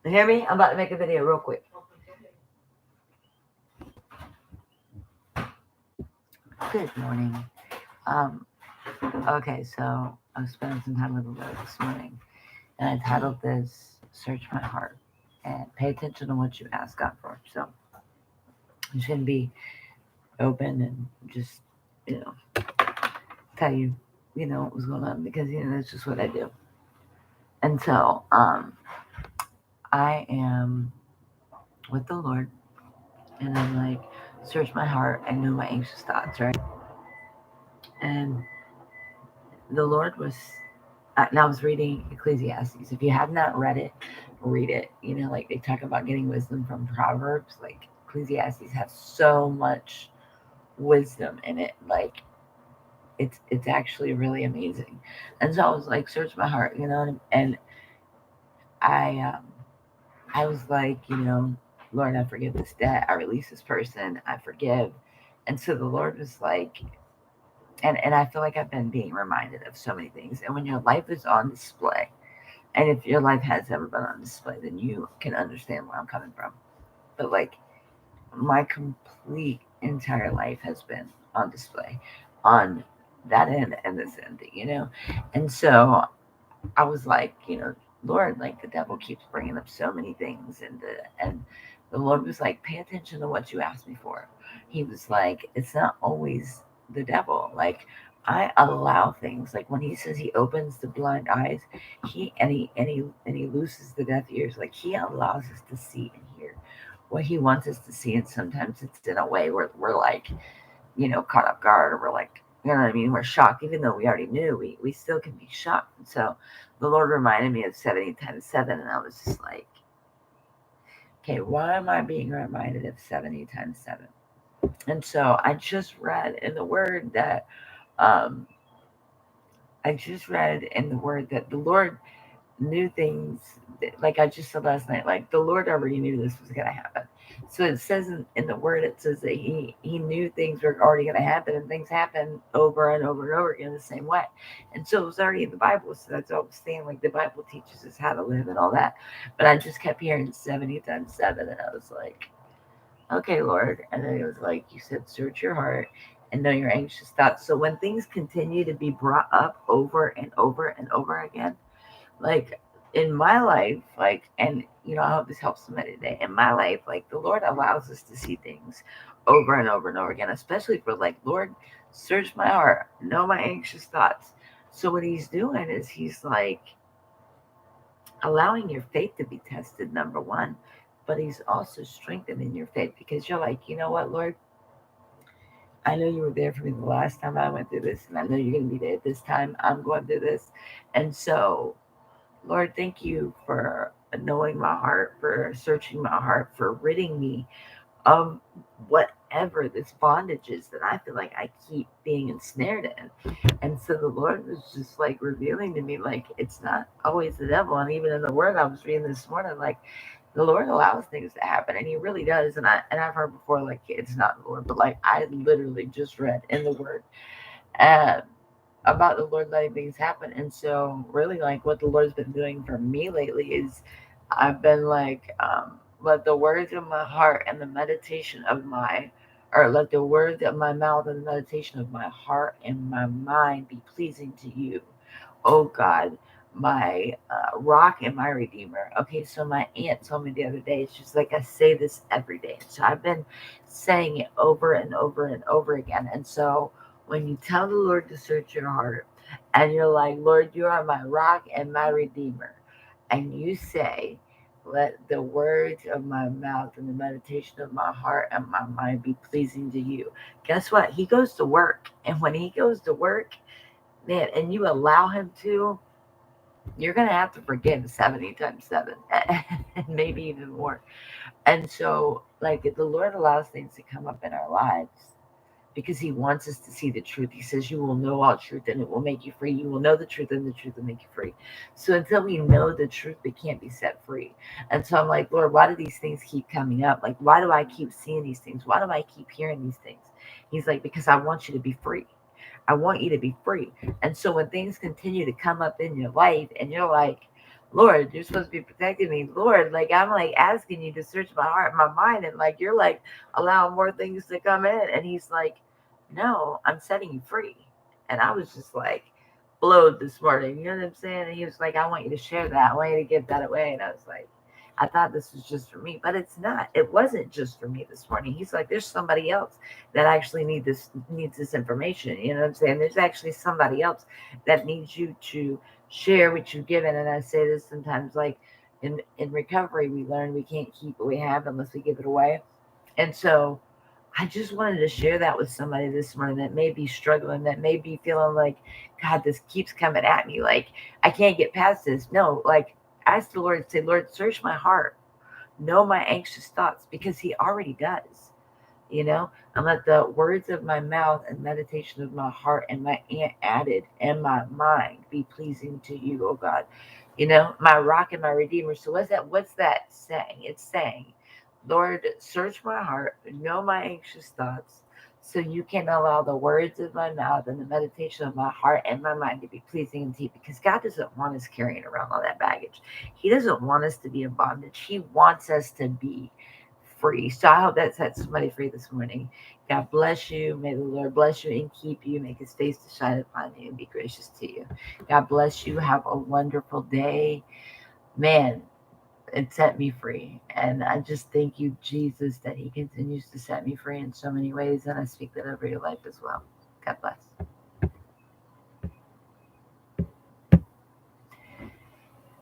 You hear me? I'm about to make a video real quick. Good morning. Um, okay, so I was spending some time with the Lord this morning, and I titled this "Search My Heart" and pay attention to what you ask God for. So I'm just gonna be open and just you know tell you what was going on because that's just what I do. And so I am with the Lord, and I'm like, search my heart and know my anxious thoughts, right? And the Lord was, and I was reading Ecclesiastes. If you have not read it, read it. Like they talk about getting wisdom from Proverbs. Like Ecclesiastes has so much wisdom in it. Like it's actually really amazing. And so I was like, search my heart, and I um, I was like, Lord, I forgive this debt. I release this person. I forgive. And so the Lord was like, and I feel like I've been being reminded of so many things. And when your life is on display, and if your life has ever been on display, then you can understand where I'm coming from. But like my complete entire life has been on display on that end and this end. And so I was like, Lord, like the devil keeps bringing up so many things, and the Lord was like, pay attention to what you asked me for. He was like, it's not always the devil. Like I allow things. Like when he says he opens the blind eyes, he looses the deaf ears. Like he allows us to see and hear what he wants us to see, and sometimes it's in a way where we're like, caught off guard, or we're like, you know what I mean? We're shocked, even though we already knew. We still can be shocked. And so the Lord reminded me of 70 times 7, and I was just like, okay, why am I being reminded of 70 times 7? And so I just read in the Word that, um, I just read in the Word that the Lord knew things, like I just said last night, like the Lord already knew this was going to happen. So it says in the word, it says that he knew things were already going to happen, and things happen over and over and over again the same way. And so it was already in the Bible. So that's all I was saying. Like the Bible teaches us how to live and all that. But I just kept hearing 70 times 7. And I was like, okay, Lord. And then it was like, you said, search your heart and know your anxious thoughts. So when things continue to be brought up over and over and over again, like in my life, like, and I hope this helps somebody today. In my life, like the Lord allows us to see things over and over and over again, especially for like, Lord, search my heart, know my anxious thoughts. So what he's doing is he's like allowing your faith to be tested, number one, but he's also strengthening your faith because you're like, you know what, Lord, I know you were there for me the last time I went through this, and I know you're going to be there this time I'm going through this. And so Lord, thank you for knowing my heart, for searching my heart, for ridding me of whatever this bondage is that I feel like I keep being ensnared in. And so the Lord was just like revealing to me, like, it's not always the devil. And even in the word I was reading this morning, like, the Lord allows things to happen, and He really does. And I've heard before, like, it's not the Lord, but like I literally just read in the Word, uh, about the Lord letting things happen. And so, really, like what the Lord's been doing for me lately is I've been like, let the words of my heart and the meditation of let the words of my mouth and the meditation of my heart and my mind be pleasing to you, oh God, my rock and my redeemer. Okay, so my aunt told me the other day, she's like, I say this every day. So I've been saying it over and over and over again. And so when you tell the Lord to search your heart, and you're like, Lord, you are my rock and my redeemer, and you say, let the words of my mouth and the meditation of my heart and my mind be pleasing to you. Guess what? He goes to work. And when he goes to work, man, and you allow him to, you're going to have to forgive 70 times 7, and maybe even more. And so, like, the Lord allows things to come up in our lives because He wants us to see the truth. He says, you will know all truth and it will make you free. You will know the truth and the truth will make you free. So, until we know the truth, we can't be set free. And so, I'm like, Lord, why do these things keep coming up? Like, why do I keep seeing these things? Why do I keep hearing these things? He's like, because I want you to be free. I want you to be free. And so when things continue to come up in your life and you're like, Lord, you're supposed to be protecting me. Lord, like I'm like asking you to search my heart, my mind, and like you're like allowing more things to come in. And he's like, no, I'm setting you free. And I was just like blowed this morning. You know what I'm saying? And he was like, I want you to share that. I want you to give that away. And I was like, I thought this was just for me, but it's not. It wasn't just for me this morning. He's like, there's somebody else that actually needs this information. You know what I'm saying? There's actually somebody else that needs you to share what you've given. And I say this sometimes, like in recovery, we learn we can't keep what we have unless we give it away. And so I just wanted to share that with somebody this morning that may be struggling, that may be feeling like, God, this keeps coming at me. Like, I can't get past this. No, like, ask the Lord, say, Lord, search my heart, know my anxious thoughts, because He already does. You know, and let the words of my mouth and meditation of my heart and my added and my mind be pleasing to you, oh God. You know, my rock and my redeemer. So what's that? What's that saying? It's saying, Lord, search my heart, know my anxious thoughts, so you can allow the words of my mouth and the meditation of my heart and my mind to be pleasing unto you. Because God doesn't want us carrying around all that baggage. He doesn't want us to be in bondage. He wants us to be free. So I hope that sets somebody free this morning. God bless you. May the Lord bless you and keep you. Make His face to shine upon you and be gracious to you. God bless you. Have a wonderful day. Man, it set me free. And I just thank you, Jesus, that He continues to set me free in so many ways. And I speak that over your life as well. God bless.